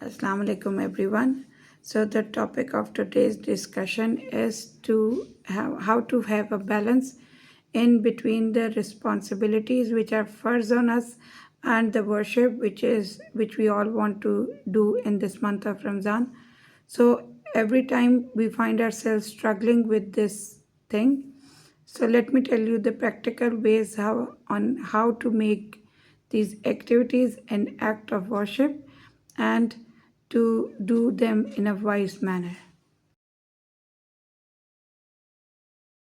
Assalamu alaikum everyone. So the topic of today's discussion is to have how to have a balance in between the responsibilities which are first on us and the worship which we all want to do in this month of Ramadan. So every time we find ourselves struggling with this thing. So let me tell you the practical ways how to make these activities an act of worship and to do them in a wise manner.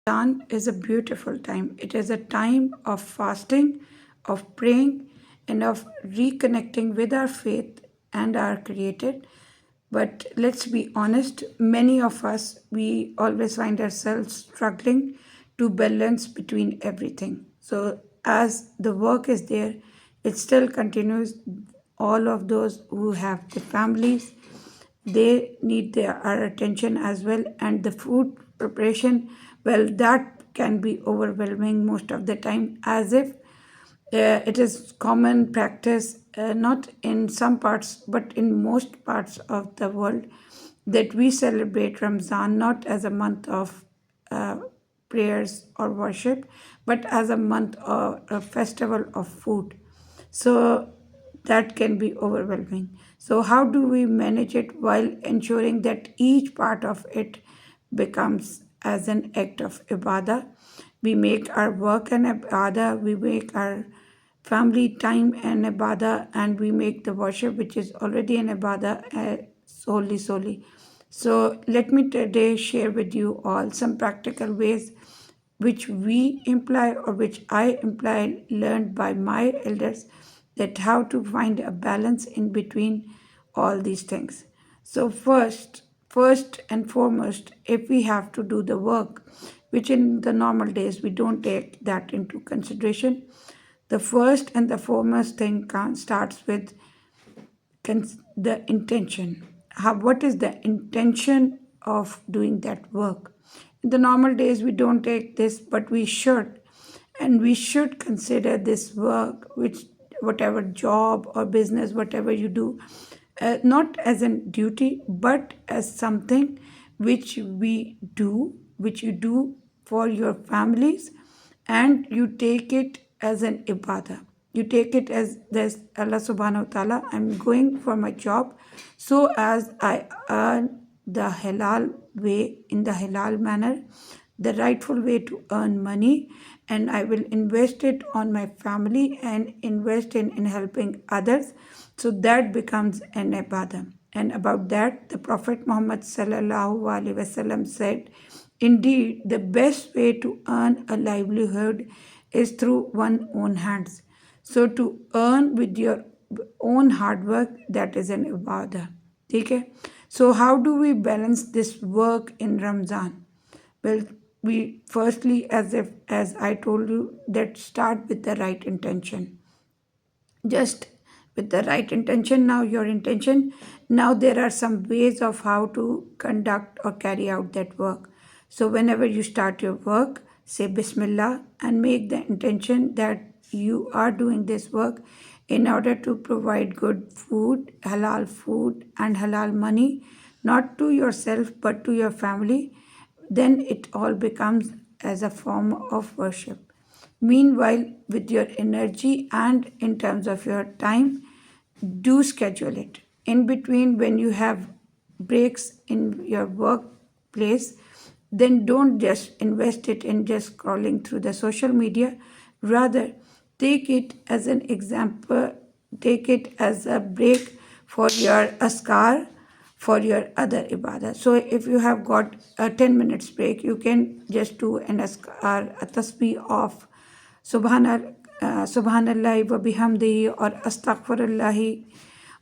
Ramadan is a beautiful time. It is a time of fasting, of praying, and of reconnecting with our faith and our Creator. But let's be honest, many of us, we always find ourselves struggling to balance between everything. So, as the work is there, it still continues. All of those who have the families, they need our attention as well, and the food preparation, well, that can be overwhelming most of the time, as if it is common practice, not in some parts but in most parts of the world, that we celebrate Ramzan not as a month of uh, prayers or worship, but as a month or a festival of food. So that can be overwhelming. So, how do we manage it while ensuring that each part of it becomes as an act of ibadah? We make our work an ibadah, we make our family time an ibadah, and we make the worship, which is already an ibadah, solely. So, let me today share with you all some practical ways which we imply or which I imply learned by my elders, that how to find a balance in between all these things. So first and foremost, if we have to do the work, which in the normal days we don't take that into consideration, the first and the foremost thing starts with the intention. What is the intention of doing that work? In the normal days, we don't take this, but we should. And we should consider this work, which whatever job or business, whatever you do, not as a duty, but as something which you do for your families, and you take it as an ibadah. You take it as this Allah subhanahu wa ta'ala, I'm going for my job so as I earn the halal way, in the halal manner, the rightful way to earn money, and I will invest it on my family and invest in helping others. So that becomes an ibadah. And about that, the Prophet Muhammad sallallahu alaihi wasallam said, indeed, the best way to earn a livelihood is through one's own hands. So to earn with your own hard work, that is an ibadah. Okay? So how do we balance this work in Ramzan? Well, we firstly, as I told you, that start with the right intention. Just with the right intention, now your intention, now there are some ways of how to conduct or carry out that work. So whenever you start your work, say Bismillah and make the intention that you are doing this work in order to provide good food and halal money, not to yourself but to your family. Then it all becomes as a form of worship. Meanwhile, with your energy and in terms of your time, do schedule it. In between, when you have breaks in your workplace, then don't just invest it in just scrolling through the social media. Rather, take it as an example, take it as a break for your askar, for your other ibadah. So if you have got a 10 minutes break, you can just do an askar, a tasbih of Subhanallah wa bihamdihi or Astaghfirullahi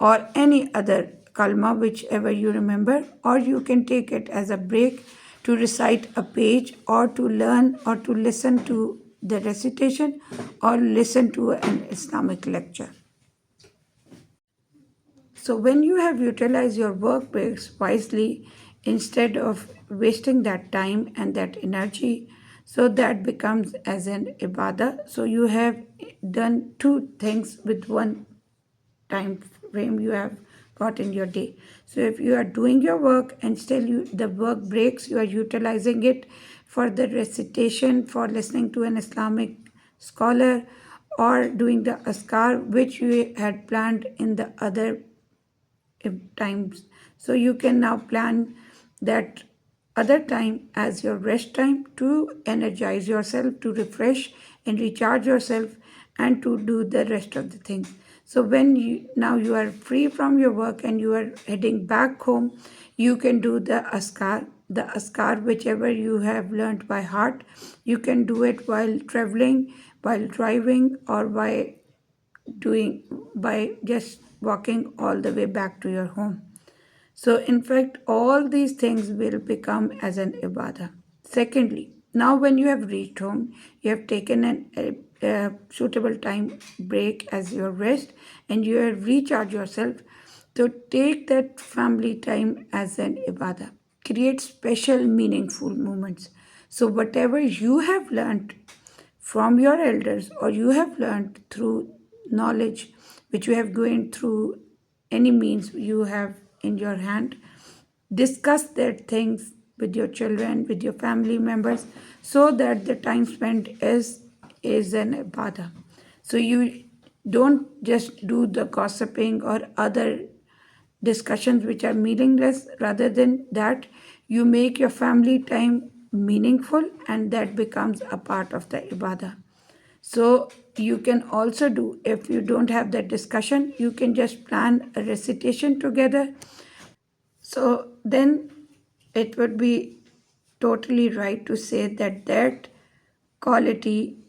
or any other kalma, whichever you remember, or you can take it as a break to recite a page or to learn or to listen to the recitation or listen to an Islamic lecture. So when you have utilized your work breaks wisely, instead of wasting that time and that energy, so that becomes as an ibadah. So you have done two things with one time frame. You have got in your day. So if you are doing your work and still the work breaks, you are utilizing it for the recitation, for listening to an Islamic scholar, or doing the askar which you had planned in the other times. So you can now plan that other time as your rest time to energize yourself, to refresh and recharge yourself, and to do the rest of the things. So when you are free from your work and you are heading back home, you can do the askar whichever you have learned by heart. You can do it while traveling, while driving, or doing by just walking all the way back to your home. So, in fact, all these things will become as an ibadah. Secondly, now when you have reached home, you have taken a suitable time break as your rest and you have recharged yourself. So, take that family time as an ibadah. Create special, meaningful moments. So, whatever you have learned from your elders or you have learned through knowledge which you have gained through any means you have in your hand, discuss that things with your children, with your family members, so that the time spent is an ibadah. So you don't just do the gossiping or other discussions which are meaningless. Rather than that, you make your family time meaningful, and that becomes a part of the ibadah. So you can also do, if you don't have that discussion, you can just plan a recitation together. So then it would be totally right to say that that quality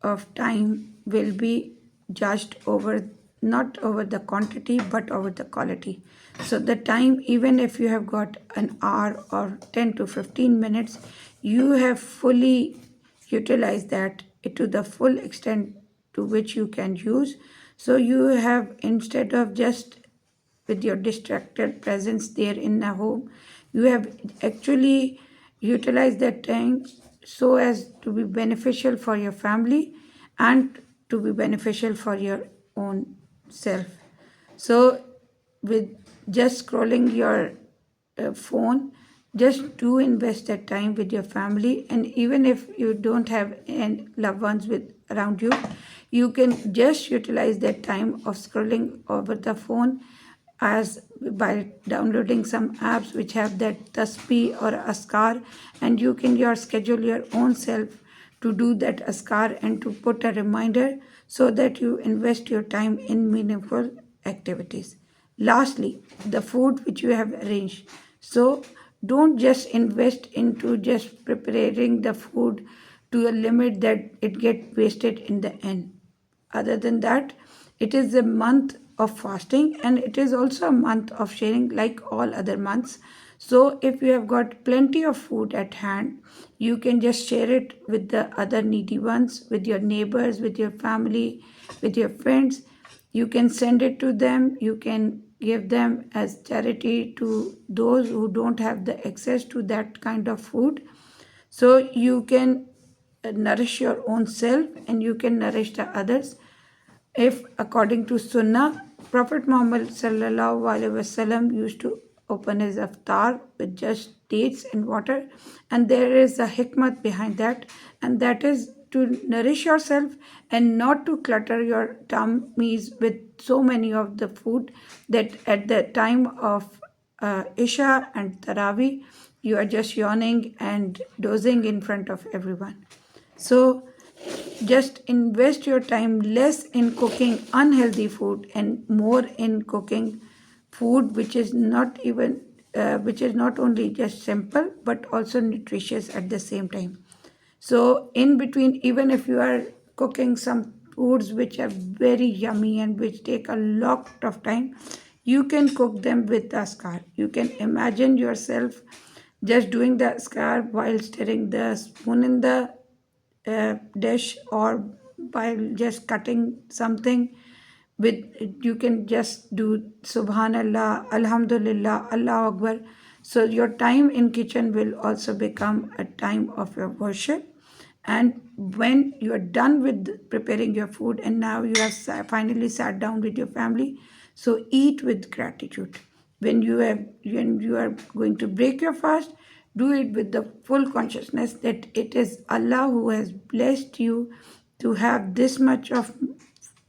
of time will be judged over, not over the quantity but over the quality. So the time, even if you have got an hour or 10 to 15 minutes, you have fully utilized that to the full extent to which you can use. So you have, instead of just with your distracted presence there in a home, you have actually utilized that time so as to be beneficial for your family and to be beneficial for your own self. So, with just scrolling your phone, just do invest that time with your family. And even if you don't have any loved ones with around you, you can just utilize that time of scrolling over the phone as by downloading some apps which have that tasbih or askar, and you can your schedule your own self to do that askar and to put a reminder so that you invest your time in meaningful activities. Lastly, the food which you have arranged. So don't just invest into just preparing the food to a limit that it get wasted in the end. Other than that, it is a month of fasting and it is also a month of sharing like all other months. So if you have got plenty of food at hand, you can just share it with the other needy ones, with your neighbors, with your family, with your friends. You can send it to them, you can give them as charity to those who don't have the access to that kind of food. So you can nourish your own self and you can nourish the others. If according to Sunnah, Prophet Muhammad sallallahu alaihi wasallam used to open his iftar with just dates and water, and there is a hikmat behind that, and that is to nourish yourself and not to clutter your tummies with so many of the food that at the time of Isha and Taraweeh you are just yawning and dozing in front of everyone. So just invest your time less in cooking unhealthy food and more in cooking food which is not only just simple but also nutritious at the same time. So in between, even if you are cooking some foods which are very yummy and which take a lot of time, you can cook them with the askar. You can imagine yourself just doing the askar while stirring the spoon in the dish, or by just cutting something with, you can just do subhanallah, alhamdulillah, allah akbar. So your time in kitchen will also become a time of your worship. And when you are done with preparing your food and now you have finally sat down with your family, So eat with gratitude. When you are going to break your fast, do it with the full consciousness that it is Allah who has blessed you to have this much of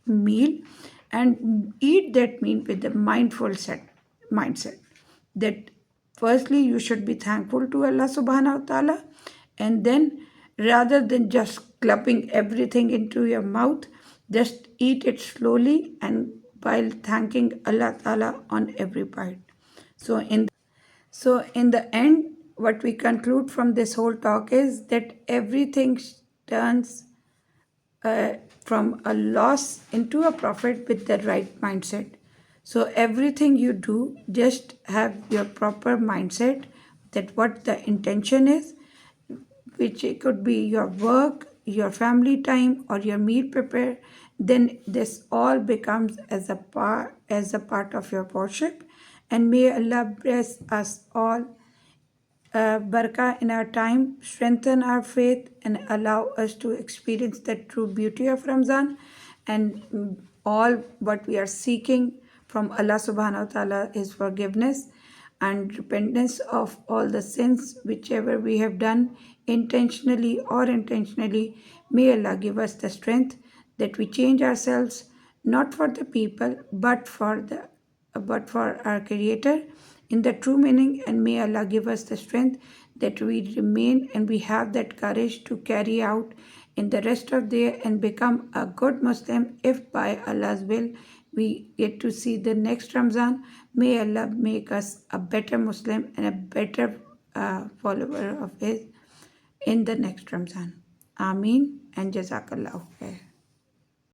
meal, and eat that meal with a mindset that firstly you should be thankful to Allah subhanahu wa ta'ala, and then rather than just clumping everything into your mouth, just eat it slowly and while thanking Allah ta'ala on every bite. So in the end, what we conclude from this whole talk is that everything turns uh, from a loss into a profit with the right mindset. So everything you do, just have your proper mindset that what the intention is, which it could be your work, your family time, or your meal prepare. Then this all becomes as a part of your worship. And may Allah bless us all, barakah in our time, strengthen our faith, and allow us to experience the true beauty of Ramzan. And all what we are seeking from Allah subhanahu wa ta'ala is forgiveness and repentance of all the sins whichever we have done intentionally or intentionally. May Allah give us the strength that we change ourselves not for the people but for our Creator in the true meaning, and may Allah give us the strength that we remain and we have that courage to carry out in the rest of the year and become a good Muslim if by Allah's will we get to see the next Ramzan. May Allah make us a better Muslim and a better follower of His in the next Ramzan. Ameen and Jazakallahu khair.